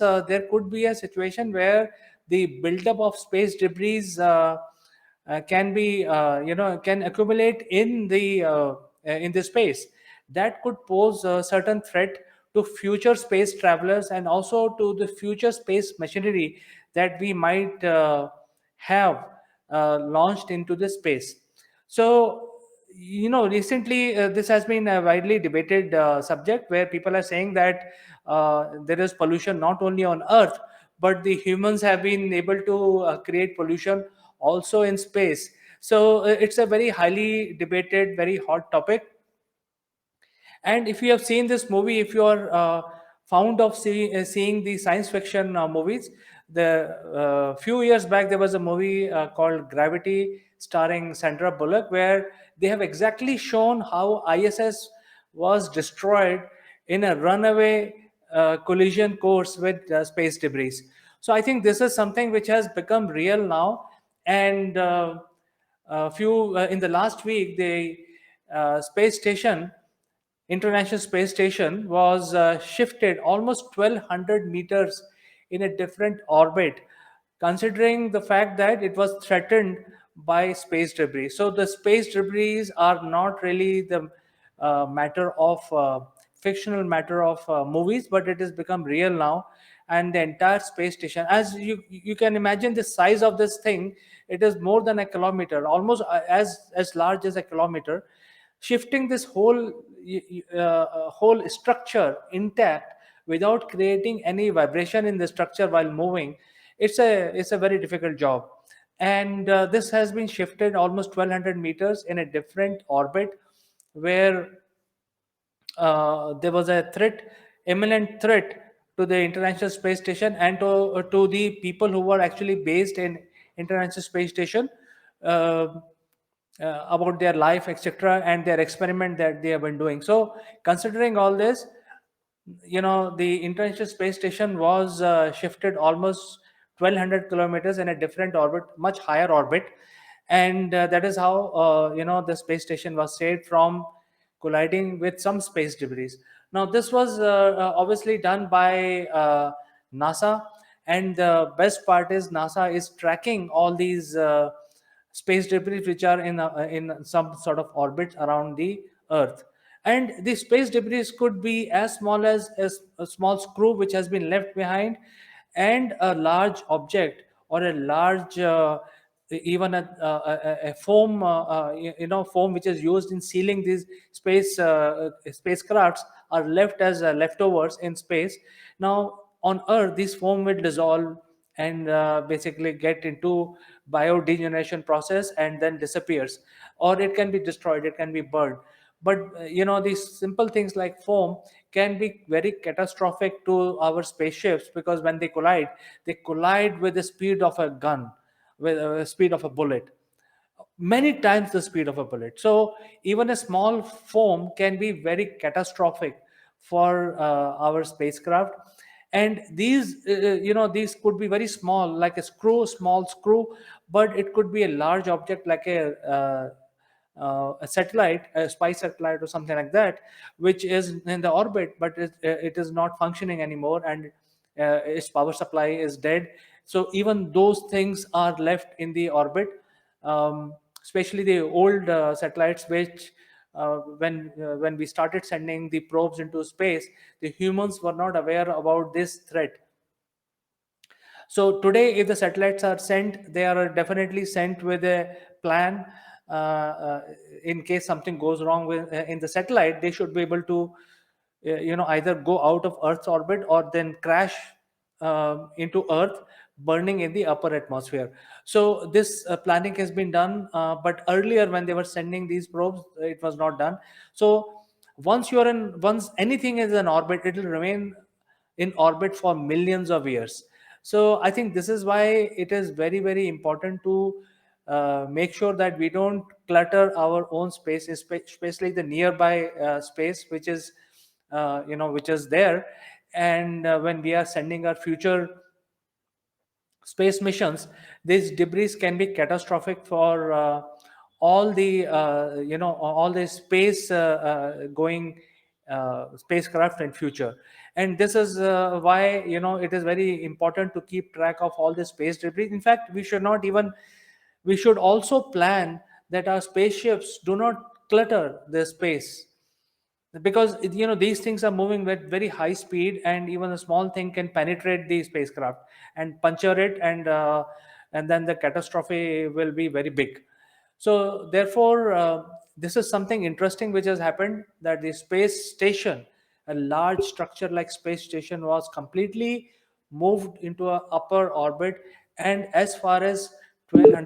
there could be a situation where the buildup of space debris can be can accumulate in the space. That could pose a certain threat to future space travelers and also to the future space machinery that we might have launched into the space. So, recently this has been a widely debated subject, where people are saying that there is pollution not only on Earth, but the humans have been able to create pollution also in space. So it's a very highly debated, very hot topic. And if you have seen this movie, if you are fond of seeing the science fiction movies, the few years back there was a movie called Gravity, starring Sandra Bullock, where they have exactly shown how ISS was destroyed in a runaway collision course with space debris. So I think this is something which has become real now. And few in the last week, the space station International Space Station was shifted almost 1200 meters in a different orbit, considering the fact that it was threatened by space debris. So the space debris are not really the matter of fictional matter of movies, but it has become real now. And the entire space station, as you can imagine, the size of this thing, it is more than a kilometer, almost as large as a kilometer. Shifting this whole structure intact without creating any vibration in the structure while moving, it's a very difficult job. And this has been shifted almost 1200 meters in a different orbit, where there was a threat, imminent threat to the International Space Station and to the people who were actually based in International Space Station, uh, about their life, etc., and their experiment that they have been doing. So, considering all this, the International Space Station was shifted almost 1200 kilometers in a different orbit, much higher orbit. And that is how the space station was saved from colliding with some space debris. Now this was obviously done by NASA, and the best part is NASA is tracking all these space debris which are in some sort of orbit around the Earth. And the space debris could be as small as a small screw which has been left behind, and a large object, or a large even a foam, foam which is used in sealing these spacecrafts, are left as leftovers in space. Now on Earth, this foam will dissolve and basically get into biodegeneration process and then disappears, or it can be destroyed, it can be burned. But these simple things like foam can be very catastrophic to our spaceships, because when they collide with the speed of a gun, with the speed of a bullet, many times the speed of a bullet. So even a small foam can be very catastrophic for our spacecraft. And these could be very small, like a small screw, but it could be a large object like a satellite, a spy satellite or something like that, which is in the orbit, but it is not functioning anymore, and its power supply is dead. So even those things are left in the orbit, especially the old satellites, which when we started sending the probes into space, the humans were not aware about this threat. So today, if the satellites are sent, they are definitely sent with a plan. In case something goes wrong in the satellite, they should be able to, either go out of Earth's orbit or then crash into Earth, burning in the upper atmosphere. So this planning has been done, but earlier when they were sending these probes, it was not done. So once anything is in orbit, it will remain in orbit for millions of years. So I think this is why it is very, very important to make sure that we don't clutter our own space, especially the nearby space, which is there. And when we are sending our future space missions, these debris can be catastrophic for all the space going spacecraft in future. And this is why it is very important to keep track of all the space debris. In fact, we should also plan that our spaceships do not clutter the space, because these things are moving with very high speed, and even a small thing can penetrate the spacecraft and puncture it, and then the catastrophe will be very big. So therefore, this is something interesting which has happened, that the space station, a large structure like space station, was completely moved into a upper orbit, and as far as 1200